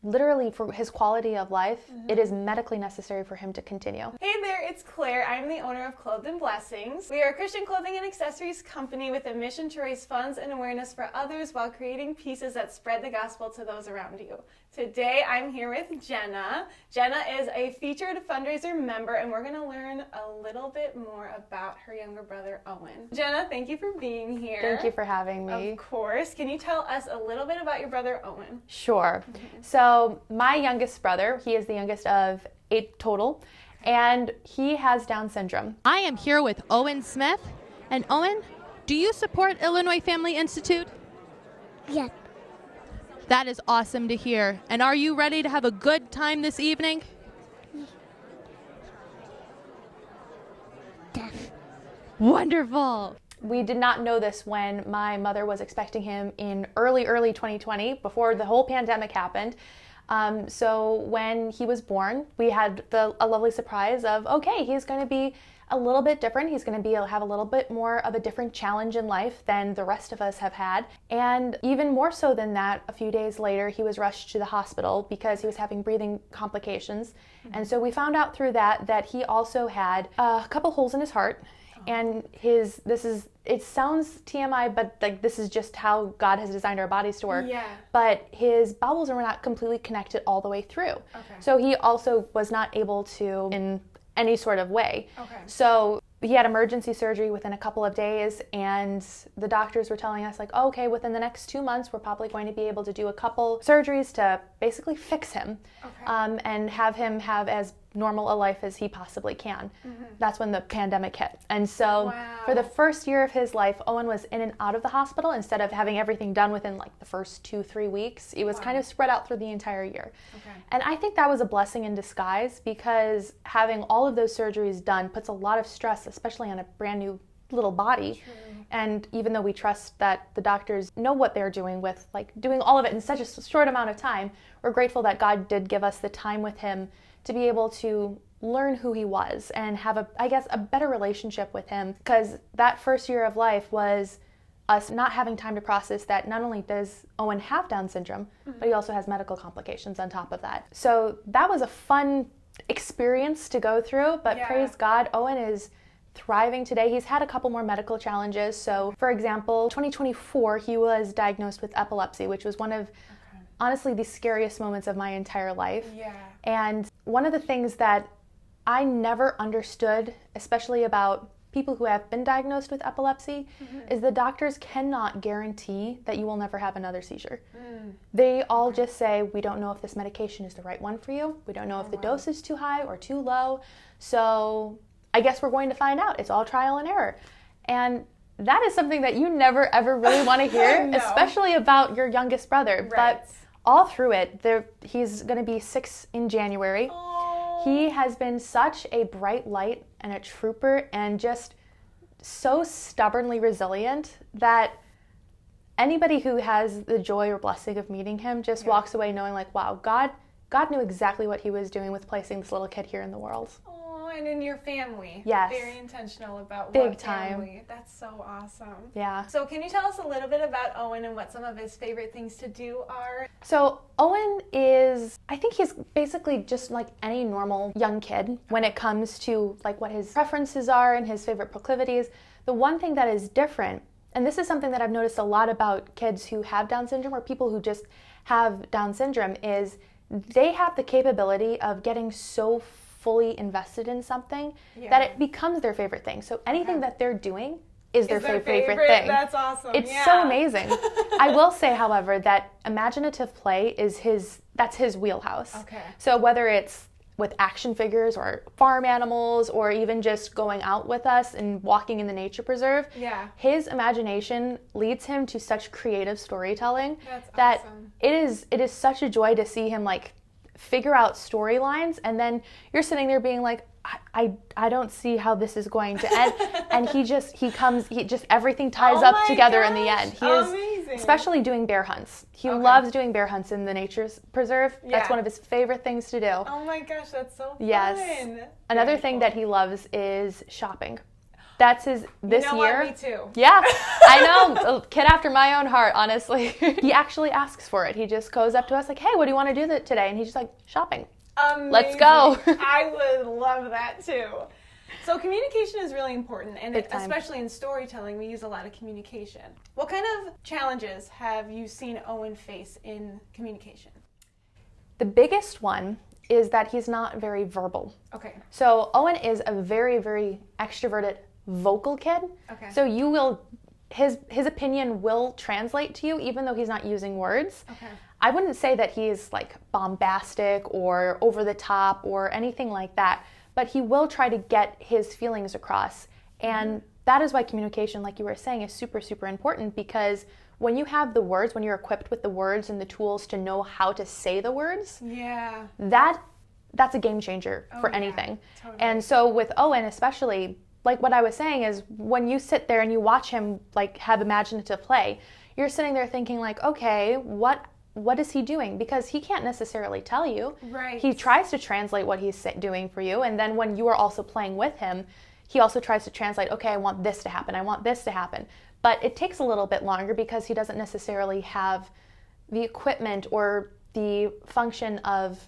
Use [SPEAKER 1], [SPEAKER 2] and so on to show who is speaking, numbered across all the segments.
[SPEAKER 1] literally for his quality of life, it is medically necessary for him to continue.
[SPEAKER 2] Hey there, it's Claire. I'm the owner of Clothed in Blessings. We are a Christian clothing and accessories company with a mission to raise funds and awareness for others while creating pieces that spread the gospel to those around you. Today, I'm here with Jenna. Jenna is a featured Fundraiser member, and we're going to learn a little bit more about her younger brother, Owen. Jenna, thank you for being here.
[SPEAKER 1] Thank you for having me.
[SPEAKER 2] Of course. Can you tell us a little bit about your brother, Owen?
[SPEAKER 1] Sure. So my youngest brother, he is the youngest of 8 total, and he has Down syndrome.
[SPEAKER 3] I am here with Owen Smith. And Owen, do you support Illinois Family Institute?
[SPEAKER 4] Yes.
[SPEAKER 3] That is awesome to hear. And are you ready to have a good time this evening?
[SPEAKER 4] Yes.
[SPEAKER 3] Wonderful.
[SPEAKER 1] We did not know this when my mother was expecting him in early 2020, before the whole pandemic happened. So when he was born, we had a lovely surprise of, okay, he's going to be a little bit different. He's going to have a little bit more of a different challenge in life than the rest of us have had. And even more so than that, a few days later, he was rushed to the hospital because he was having breathing complications. And so we found out through that he also had a couple holes in his heart. And it sounds TMI, but like this is just how God has designed our bodies to work.
[SPEAKER 2] Yeah.
[SPEAKER 1] But his bowels were not completely connected all the way through.
[SPEAKER 2] Okay.
[SPEAKER 1] So he also was not able to in any sort of way.
[SPEAKER 2] Okay.
[SPEAKER 1] So he had emergency surgery within a couple of days, and the doctors were telling us like, oh, okay, within the next 2 months, we're probably going to be able to do a couple surgeries to basically fix him, and have him have as normal a life as he possibly can. That's when the pandemic hit. And so for the first year of his life, Owen was in and out of the hospital instead of having everything done within like the first 2-3 weeks. It was kind of spread out through the entire year. And I think that was a blessing in disguise, because having all of those surgeries done puts a lot of stress, especially on a brand new little body. And even though we trust that the doctors know what they're doing with like doing all of it in such a short amount of time, we're grateful that God did give us the time with him to be able to learn who he was and have a better relationship with him, because that first year of life was us not having time to process that not only does Owen have Down syndrome, but he also has medical complications on top of that. So that was a fun experience to go through, but praise God, Owen is thriving today. He's had a couple more medical challenges. So for example, 2024, he was diagnosed with epilepsy, which was one of honestly the scariest moments of my entire life. And one of the things that I never understood, especially about people who have been diagnosed with epilepsy, is the doctors cannot guarantee that you will never have another seizure. They all just say, we don't know if this medication is the right one for you. We don't know if the dose is too high or too low. So I guess we're going to find out. It's all trial and error. And that is something that you never ever really want to hear, especially about your youngest brother. But all through it, he's going to be 6 in January. He has been such a bright light and a trooper and just so stubbornly resilient that anybody who has the joy or blessing of meeting him just walks away knowing like, wow, God knew exactly what he was doing with placing this little kid here in the world.
[SPEAKER 2] And in your family.
[SPEAKER 1] Yes.
[SPEAKER 2] Very intentional about
[SPEAKER 1] Big
[SPEAKER 2] what
[SPEAKER 1] time.
[SPEAKER 2] family. That's so awesome.
[SPEAKER 1] Yeah.
[SPEAKER 2] So can you tell us a little bit about Owen and what some of his favorite things to do are?
[SPEAKER 1] So Owen I think he's basically just like any normal young kid when it comes to like what his preferences are and his favorite proclivities. The one thing that is different, and this is something that I've noticed a lot about kids who have Down syndrome or people who just have Down syndrome, is they have the capability of getting so fully invested in something that it becomes their favorite thing. So anything that they're doing is their favorite thing.
[SPEAKER 2] That's awesome.
[SPEAKER 1] It's so amazing. I will say, however, that imaginative play that's his wheelhouse. So whether it's with action figures or farm animals or even just going out with us and walking in the nature preserve, his imagination leads him to such creative storytelling that it is such a joy to see him like figure out storylines, and then you're sitting there being like, I don't see how this is going to end. And he just everything ties up together in the end. He is amazing. Especially doing bear hunts. He loves doing bear hunts in the nature preserve. That's one of his favorite things to do.
[SPEAKER 2] Oh my gosh, that's so fun.
[SPEAKER 1] Yes. Another thing that he loves is shopping. That's his this
[SPEAKER 2] you know
[SPEAKER 1] year.
[SPEAKER 2] What? Me too.
[SPEAKER 1] Yeah, I know. A kid after my own heart, honestly. He actually asks for it. He just goes up to us like, hey, what do you want to do today? And he's just like, shopping.
[SPEAKER 2] Amazing.
[SPEAKER 1] Let's go.
[SPEAKER 2] I would love that too. So communication is really important, and especially in storytelling, we use a lot of communication. What kind of challenges have you seen Owen face in communication?
[SPEAKER 1] The biggest one is that he's not very verbal.
[SPEAKER 2] Okay.
[SPEAKER 1] So Owen is a very, very extroverted, vocal kid.
[SPEAKER 2] Okay.
[SPEAKER 1] So his opinion will translate to you even though he's not using words.
[SPEAKER 2] Okay.
[SPEAKER 1] I wouldn't say that he's like bombastic or over the top or anything like that, but he will try to get his feelings across. And that is why communication, like you were saying, is super, super important, because when you have the words, when you're equipped with the words and the tools to know how to say the words, that's a game changer for anything.
[SPEAKER 2] Totally.
[SPEAKER 1] And so with Owen especially, like what I was saying is when you sit there and you watch him like have imaginative play, you're sitting there thinking like, okay, what is he doing? Because he can't necessarily tell you.
[SPEAKER 2] Right.
[SPEAKER 1] He tries to translate what he's doing for you, and then when you are also playing with him, he also tries to translate, okay, I want this to happen, I want this to happen. But it takes a little bit longer because he doesn't necessarily have the equipment or the function of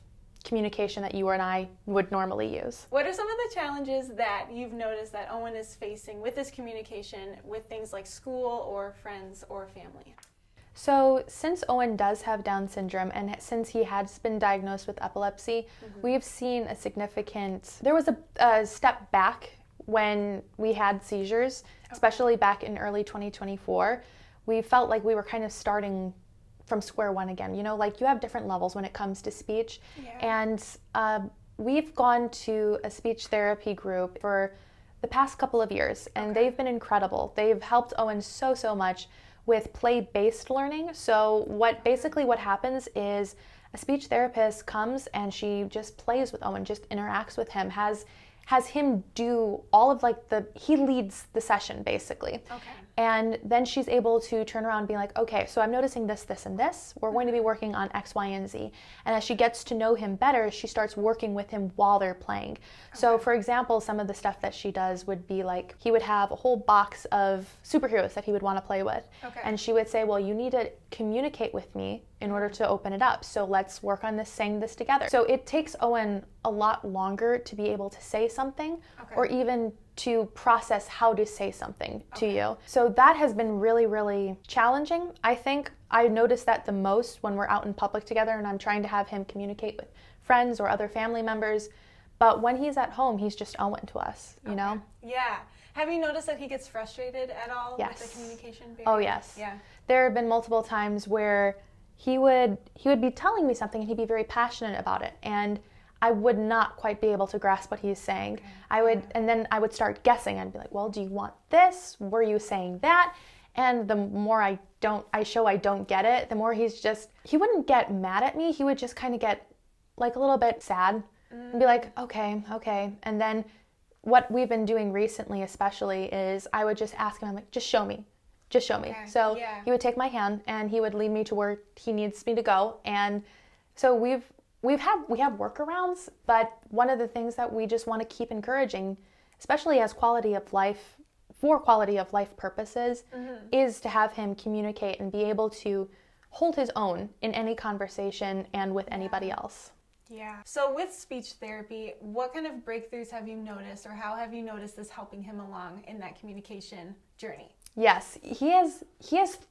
[SPEAKER 1] communication that you and I would normally use.
[SPEAKER 2] What are some of the challenges that you've noticed that Owen is facing with his communication with things like school or friends or family?
[SPEAKER 1] So since Owen does have Down syndrome and since he has been diagnosed with epilepsy, we've seen there was a step back when we had seizures, especially back in early 2024. We felt like we were kind of starting from square one again. You know, like you have different levels when it comes to speech.
[SPEAKER 2] Yeah.
[SPEAKER 1] And we've gone to a speech therapy group for the past couple of years, and they've been incredible. They've helped Owen so much with play-based learning. So what happens is a speech therapist comes and she just plays with Owen, just interacts with him, has him do all of he leads the session basically.
[SPEAKER 2] Okay.
[SPEAKER 1] And then she's able to turn around and be like, okay, so I'm noticing this, this, and this. We're going to be working on X, Y, and Z. And as she gets to know him better, she starts working with him while they're playing. Okay. So for example, some of the stuff that she does would be like, he would have a whole box of superheroes that he would want to play with.
[SPEAKER 2] Okay.
[SPEAKER 1] And she would say, well, you need to communicate with me in order to open it up. So let's work on this, saying this together. So it takes Owen a lot longer to be able to say something or even to process how to say something to you. So that has been really, really challenging. I think I notice that the most when we're out in public together and I'm trying to have him communicate with friends or other family members. But when he's at home, he's just Owen to us, you know?
[SPEAKER 2] Yeah. Have you noticed that he gets frustrated at all with the communication barrier?
[SPEAKER 1] Oh, yes.
[SPEAKER 2] Yeah.
[SPEAKER 1] There have been multiple times where he would be telling me something and he'd be very passionate about it. And I would not quite be able to grasp what he's saying. And then I would start guessing. I'd be like, well, do you want this? Were you saying that? And the more I don't get it, the more he wouldn't get mad at me. He would just kind of get like a little bit sad and be like, okay. And then what we've been doing recently especially is I would just ask him, I'm like, just show me. Okay. So he would take my hand and he would lead me to where he needs me to go. And so we have workarounds, but one of the things that we just want to keep encouraging, especially as quality of life purposes, is to have him communicate and be able to hold his own in any conversation and with anybody else.
[SPEAKER 2] Yeah. So with speech therapy, what kind of breakthroughs have you noticed, or how have you noticed this helping him along in that communication journey?
[SPEAKER 1] Yes, he has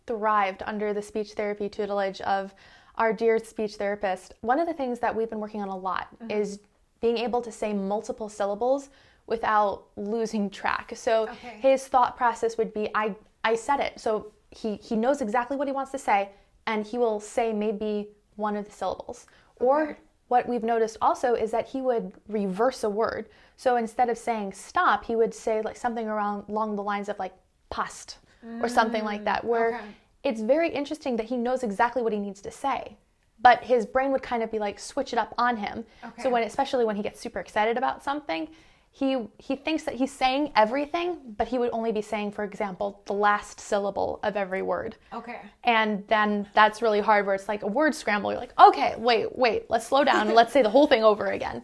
[SPEAKER 1] thrived under the speech therapy tutelage of our dear speech therapist. One of the things that we've been working on a lot is being able to say multiple syllables without losing track. So his thought process would be, I said it. So he knows exactly what he wants to say, and he will say maybe one of the syllables. Or what we've noticed also is that he would reverse a word. So instead of saying stop, he would say like something along the lines of like past or something like that, where it's very interesting that he knows exactly what he needs to say, but his brain would kind of be like, switch it up on him. So especially when he gets super excited about something, he thinks that he's saying everything, but he would only be saying, for example, the last syllable of every word. And then that's really hard, where it's like a word scramble. You're like, okay, wait, let's slow down and let's say the whole thing over again.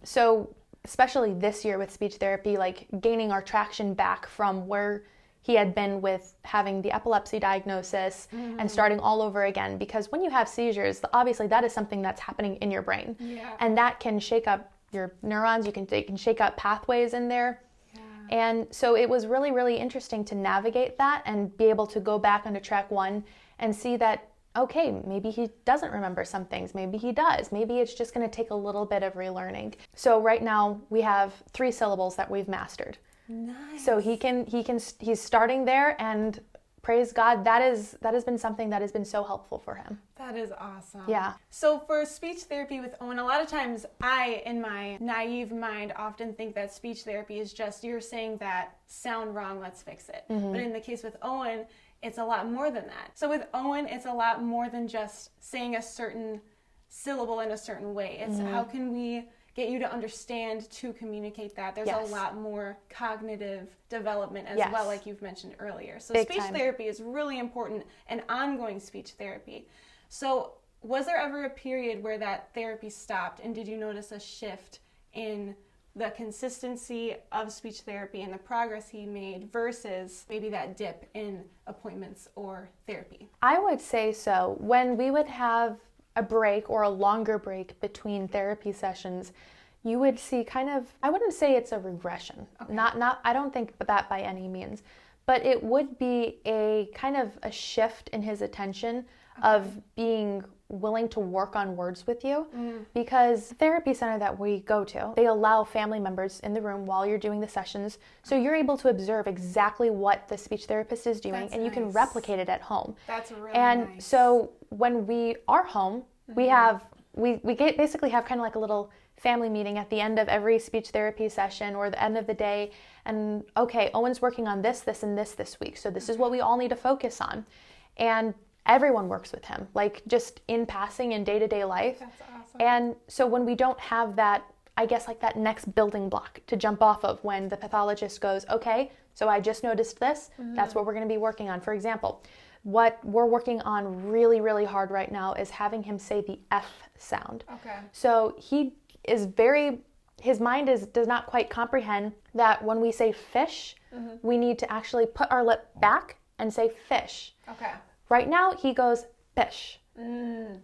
[SPEAKER 1] So especially this year with speech therapy, like gaining our traction back from where he had been with having the epilepsy diagnosis and starting all over again. Because when you have seizures, obviously that is something that's happening in your brain.
[SPEAKER 2] Yeah.
[SPEAKER 1] And that can shake up your neurons, it can shake up pathways in there. Yeah. And so it was really, really interesting to navigate that and be able to go back onto track one and see that, okay, maybe he doesn't remember some things, maybe he does, maybe it's just going to take a little bit of relearning. So right now we have 3 syllables that we've mastered.
[SPEAKER 2] Nice.
[SPEAKER 1] So he's starting there, and praise God, that has been something that has been so helpful for him.
[SPEAKER 2] That is awesome.
[SPEAKER 1] Yeah.
[SPEAKER 2] So for speech therapy with Owen, a lot of times I, in my naive mind, often think that speech therapy is just, you're saying that sound wrong, let's fix it. But in the case with Owen, it's a lot more than that. So with Owen, it's a lot more than just saying a certain syllable in a certain way. It's how can we get you to understand to communicate that. There's a lot more cognitive development as well, like you've mentioned earlier. So speech therapy is really important, and ongoing speech therapy. So was there ever a period where that therapy stopped, and did you notice a shift in the consistency of speech therapy and the progress he made versus maybe that dip in appointments or therapy?
[SPEAKER 1] I would say so. When we would have a break or a longer break between therapy sessions, you would see kind of, I wouldn't say it's a regression. Not I don't think that by any means, but it would be a kind of a shift in his attention of being willing to work on words with you, because the therapy center that we go to, they allow family members in the room while you're doing the sessions, so you're able to observe exactly what the speech therapist is doing.
[SPEAKER 2] That's
[SPEAKER 1] and you
[SPEAKER 2] nice.
[SPEAKER 1] can replicate it at home.
[SPEAKER 2] That's really
[SPEAKER 1] and
[SPEAKER 2] nice.
[SPEAKER 1] So when we are home, we basically have kind of like a little family meeting at the end of every speech therapy session or the end of the day, and okay, Owen's working on this and this week, so this is what we all need to focus on. And everyone works with him, like just in passing in day-to-day life.
[SPEAKER 2] That's awesome.
[SPEAKER 1] And so when we don't have that, I guess like that next building block to jump off of, when the pathologist goes, okay, so I just noticed this, that's what we're going to be working on. For example, what we're working on really, really hard right now is having him say the F sound.
[SPEAKER 2] Okay.
[SPEAKER 1] So his mind does not quite comprehend that when we say fish, we need to actually put our lip back and say fish.
[SPEAKER 2] Okay.
[SPEAKER 1] Right now, he goes, fish.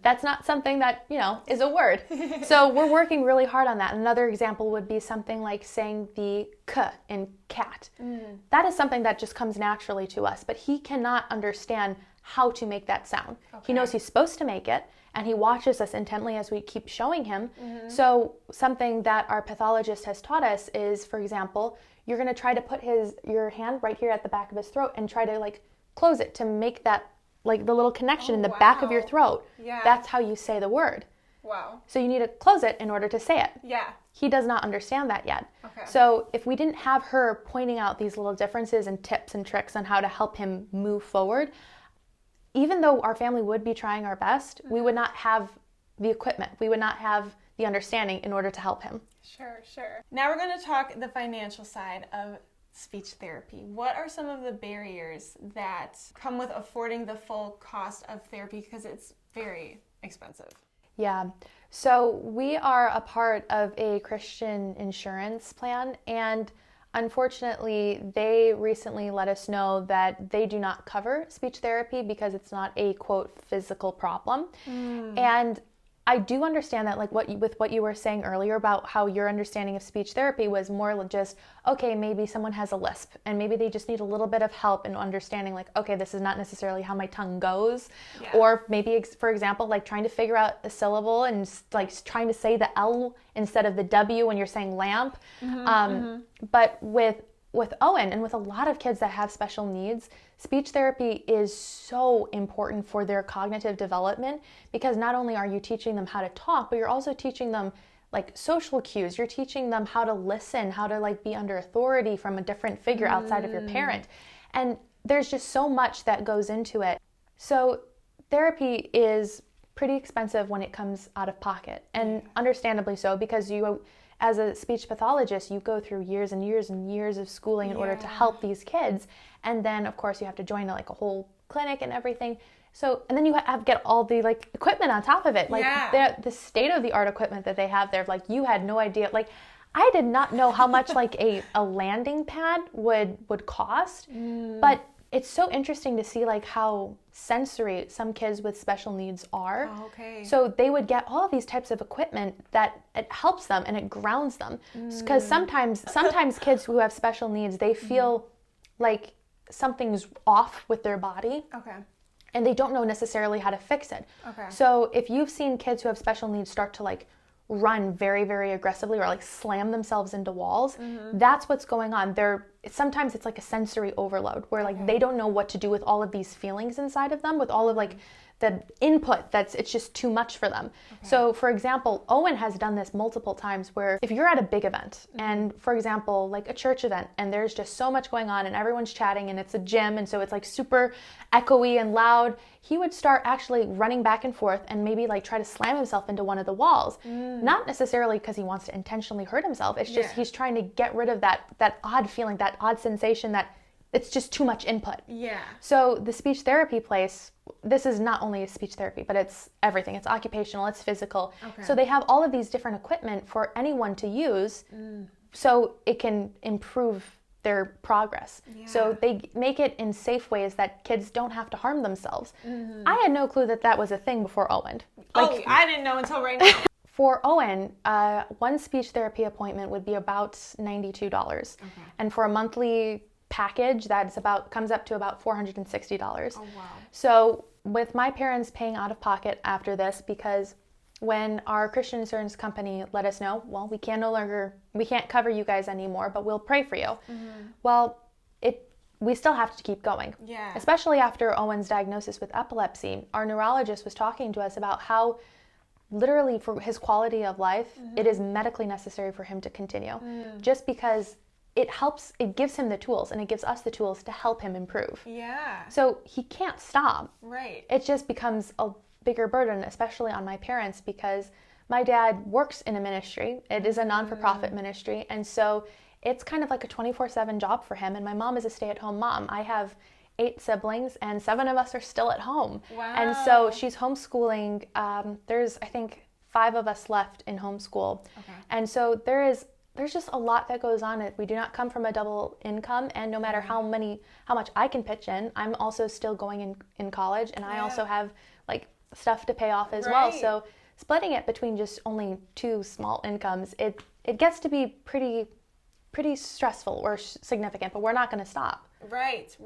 [SPEAKER 1] That's not something that, is a word. So we're working really hard on that. Another example would be something like saying the k in cat. That is something that just comes naturally to us, but he cannot understand how to make that sound. Okay. He knows he's supposed to make it, and he watches us intently as we keep showing him. So something that our pathologist has taught us is, for example, you're going to try to put your hand right here at the back of his throat and try to like close it to make that like the little connection in the back of your throat.
[SPEAKER 2] Yeah.
[SPEAKER 1] That's how you say the word.
[SPEAKER 2] Wow.
[SPEAKER 1] So you need to close it in order to say it.
[SPEAKER 2] Yeah.
[SPEAKER 1] He does not understand that yet.
[SPEAKER 2] Okay.
[SPEAKER 1] So if we didn't have her pointing out these little differences and tips and tricks on how to help him move forward, even though our family would be trying our best, we would not have the equipment. We would not have the understanding in order to help him.
[SPEAKER 2] Sure. Now we're going to talk the financial side of speech therapy. What are some of the barriers that come with affording the full cost of therapy, because it's very expensive?
[SPEAKER 1] Yeah. So we are a part of a Christian insurance plan, and unfortunately, they recently let us know that they do not cover speech therapy because it's not a, quote, physical problem. And I do understand that, like what you were saying earlier about how your understanding of speech therapy was more just, okay, maybe someone has a lisp and maybe they just need a little bit of help in understanding, like, okay, this is not necessarily how my tongue goes. Yeah. Or maybe, for example, like trying to figure out a syllable and like trying to say the L instead of the W when you're saying lamp. But with Owen and with a lot of kids that have special needs, speech therapy is so important for their cognitive development, because not only are you teaching them how to talk, but you're also teaching them like social cues. You're teaching them how to listen, how to like be under authority from a different figure outside of your parent. And there's just so much that goes into it. So therapy is pretty expensive when it comes out of pocket, and understandably so, because you, as a speech pathologist, you go through years and years and years of schooling in order to help these kids. And then, of course, you have to join like a whole clinic and everything. So, and then you have to get all the like equipment on top of it. Like the state-of-the-art equipment that they have there, like you had no idea. Like I did not know how much like a landing pad would cost, but it's so interesting to see like how sensory some kids with special needs are.
[SPEAKER 2] Oh, okay.
[SPEAKER 1] So they would get all of these types of equipment that it helps them and it grounds them. Because sometimes kids who have special needs, they feel like something's off with their body.
[SPEAKER 2] Okay.
[SPEAKER 1] And they don't know necessarily how to fix it.
[SPEAKER 2] Okay.
[SPEAKER 1] So if you've seen kids who have special needs start to like run very, very aggressively or like slam themselves into walls, that's what's going on. Sometimes it's like a sensory overload where like they don't know what to do with all of these feelings inside of them, with all of like the input it's just too much for them. So for example, Owen has done this multiple times where if you're at a big event and for example, like a church event and there's just so much going on and everyone's chatting and it's a gym and so it's like super echoey and loud, he would start actually running back and forth and maybe like try to slam himself into one of the walls. Not necessarily because he wants to intentionally hurt himself. It's just he's trying to get rid of that odd feeling, that odd sensation that it's just too much input.
[SPEAKER 2] Yeah.
[SPEAKER 1] So the speech therapy place, this is not only a speech therapy, but it's everything. It's occupational, it's physical.
[SPEAKER 2] Okay.
[SPEAKER 1] So they have all of these different equipment for anyone to use so it can improve their progress.
[SPEAKER 2] Yeah.
[SPEAKER 1] So they make it in safe ways that kids don't have to harm themselves. I had no clue that was a thing before Owen.
[SPEAKER 2] I didn't know until right now.
[SPEAKER 1] For Owen, one speech therapy appointment would be about $92. And for a monthly package, comes up to about $460.
[SPEAKER 2] Oh, wow.
[SPEAKER 1] So with my parents paying out of pocket after this, because when our Christian insurance company let us know, well, we can't cover you guys anymore, but we'll pray for you. Well, we still have to keep going.
[SPEAKER 2] Yeah.
[SPEAKER 1] Especially after Owen's diagnosis with epilepsy. Our neurologist was talking to us about how literally for his quality of life, it is medically necessary for him to continue. Just because it gives him the tools and it gives us the tools to help him improve.
[SPEAKER 2] Yeah.
[SPEAKER 1] So he can't stop.
[SPEAKER 2] Right.
[SPEAKER 1] It just becomes a bigger burden, especially on my parents, because my dad works in a ministry. It is a non-for-profit ministry. And so it's kind of like a 24/7 job for him. And my mom is a stay-at-home mom. I have 8 siblings and 7 of us are still at home.
[SPEAKER 2] Wow.
[SPEAKER 1] And so she's homeschooling. There's, I think, 5 of us left in homeschool.
[SPEAKER 2] Okay.
[SPEAKER 1] And so there's just a lot that goes on. We do not come from a double income, and no matter how much I can pitch in, I'm also still going in college, and I also have like stuff to pay off as well. So splitting it between just only 2 small incomes, it gets to be pretty stressful or significant, but we're not going to stop.
[SPEAKER 2] Right.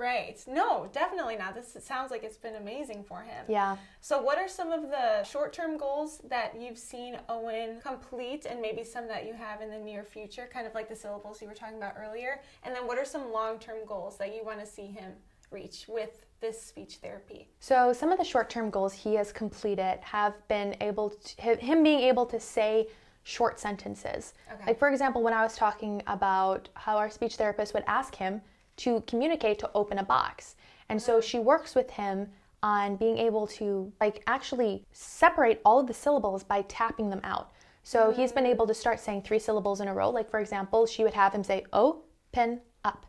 [SPEAKER 2] No, definitely not. It sounds like it's been amazing for him.
[SPEAKER 1] Yeah.
[SPEAKER 2] So what are some of the short-term goals that you've seen Owen complete, and maybe some that you have in the near future, kind of like the syllables you were talking about earlier? And then what are some long-term goals that you want to see him reach with this speech therapy?
[SPEAKER 1] So some of the short-term goals he has completed have been him being able to say short sentences.
[SPEAKER 2] Okay.
[SPEAKER 1] Like for example, when I was talking about how our speech therapist would ask him to communicate to open a box. And so she works with him on being able to like actually separate all of the syllables by tapping them out. So he's been able to start saying 3 syllables in a row. Like for example, she would have him say open up.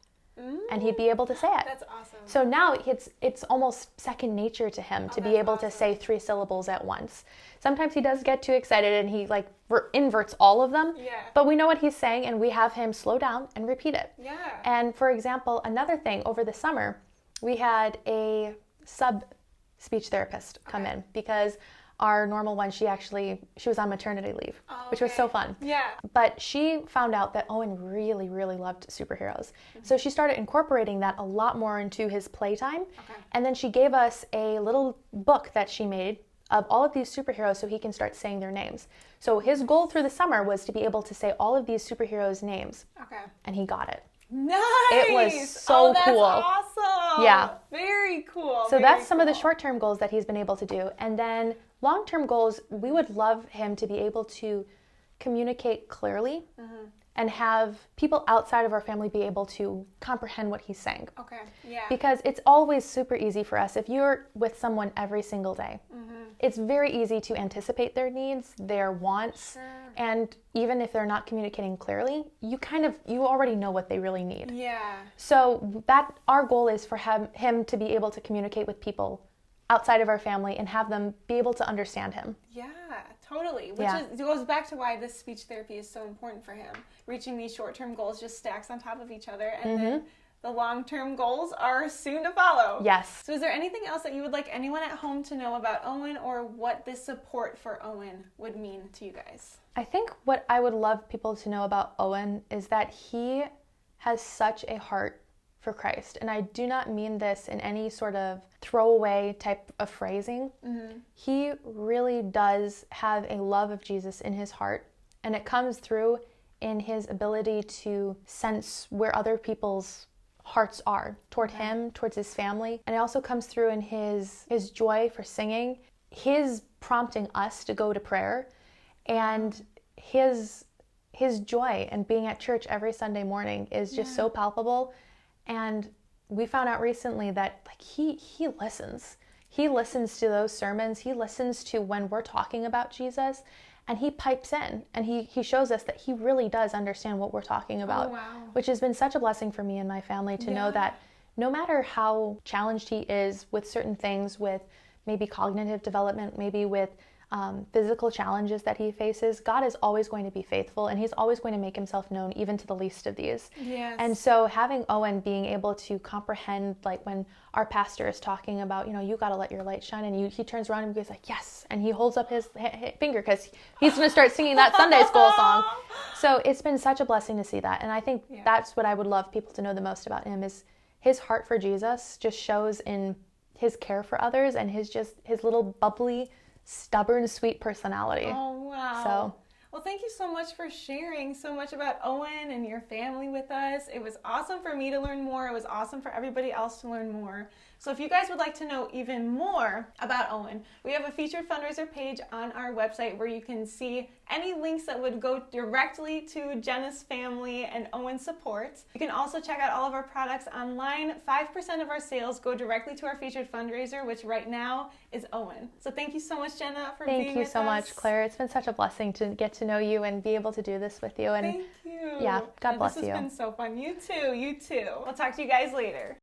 [SPEAKER 1] And he'd be able to say it.
[SPEAKER 2] That's awesome.
[SPEAKER 1] So now it's almost second nature to him to be able to say 3 syllables at once. Sometimes he does get too excited and he like inverts all of them.
[SPEAKER 2] Yeah.
[SPEAKER 1] But we know what he's saying and we have him slow down and repeat it.
[SPEAKER 2] Yeah.
[SPEAKER 1] And for example, another thing, over the summer, we had a speech therapist come in because our normal one, she was on maternity leave, which was so fun.
[SPEAKER 2] Yeah.
[SPEAKER 1] But she found out that Owen really, really loved superheroes. So she started incorporating that a lot more into his playtime. And then she gave us a little book that she made of all of these superheroes so he can start saying their names. So his goal through the summer was to be able to say all of these superheroes' names.
[SPEAKER 2] Okay.
[SPEAKER 1] And he got it.
[SPEAKER 2] Nice!
[SPEAKER 1] It was so
[SPEAKER 2] that's
[SPEAKER 1] cool.
[SPEAKER 2] Awesome!
[SPEAKER 1] Yeah.
[SPEAKER 2] Very cool.
[SPEAKER 1] So that's some of the short-term goals that he's been able to do. And then long-term goals, we would love him to be able to communicate clearly and have people outside of our family be able to comprehend what he's saying.
[SPEAKER 2] Okay, yeah.
[SPEAKER 1] Because it's always super easy for us. If you're with someone every single day, it's very easy to anticipate their needs, their wants, and even if they're not communicating clearly, you already know what they really need.
[SPEAKER 2] Yeah.
[SPEAKER 1] So our goal is for him to be able to communicate with people outside of our family and have them be able to understand him.
[SPEAKER 2] Yeah, totally. It goes back to why this speech therapy is so important for him. Reaching these short-term goals just stacks on top of each other, and then the long-term goals are soon to follow.
[SPEAKER 1] Yes.
[SPEAKER 2] So is there anything else that you would like anyone at home to know about Owen, or what this support for Owen would mean to you guys?
[SPEAKER 1] I think what I would love people to know about Owen is that he has such a heart for Christ. And I do not mean this in any sort of throwaway type of phrasing. He really does have a love of Jesus in his heart, and it comes through in his ability to sense where other people's hearts are toward him, towards his family. And it also comes through in his joy for singing, his prompting us to go to prayer, and his joy and being at church every Sunday morning is just so palpable. And we found out recently that like he listens. He listens to those sermons. He listens to when we're talking about Jesus, and he pipes in, and he shows us that he really does understand what we're talking about, which has been such a blessing for me and my family to know that no matter how challenged he is with certain things, with maybe cognitive development, maybe with physical challenges that he faces, God is always going to be faithful, and he's always going to make himself known even to the least of these.
[SPEAKER 2] Yes.
[SPEAKER 1] And so having Owen being able to comprehend, like when our pastor is talking about, you got to let your light shine, and he turns around and goes like, yes, and he holds up his finger because he's going to start singing that Sunday school song. So it's been such a blessing to see that. And I think that's what I would love people to know the most about him, is his heart for Jesus just shows in his care for others and his little bubbly, stubborn, sweet personality.
[SPEAKER 2] Oh, wow.
[SPEAKER 1] So,
[SPEAKER 2] well, thank you so much for sharing so much about Owen and your family with us. It was awesome for me to learn more. It was awesome for everybody else to learn more. So if you guys would like to know even more about Owen, we have a featured fundraiser page on our website where you can see any links that would go directly to Jenna's family and Owen's support. You can also check out all of our products online. 5% of our sales go directly to our featured fundraiser, which right now is Owen. So thank you so much, Jenna, for being with us.
[SPEAKER 1] Thank you so much, Claire. It's been such a blessing to get to know you and be able to do this with you. And
[SPEAKER 2] thank you.
[SPEAKER 1] Yeah, God bless you.
[SPEAKER 2] This has been so fun. You too. We'll talk to you guys later.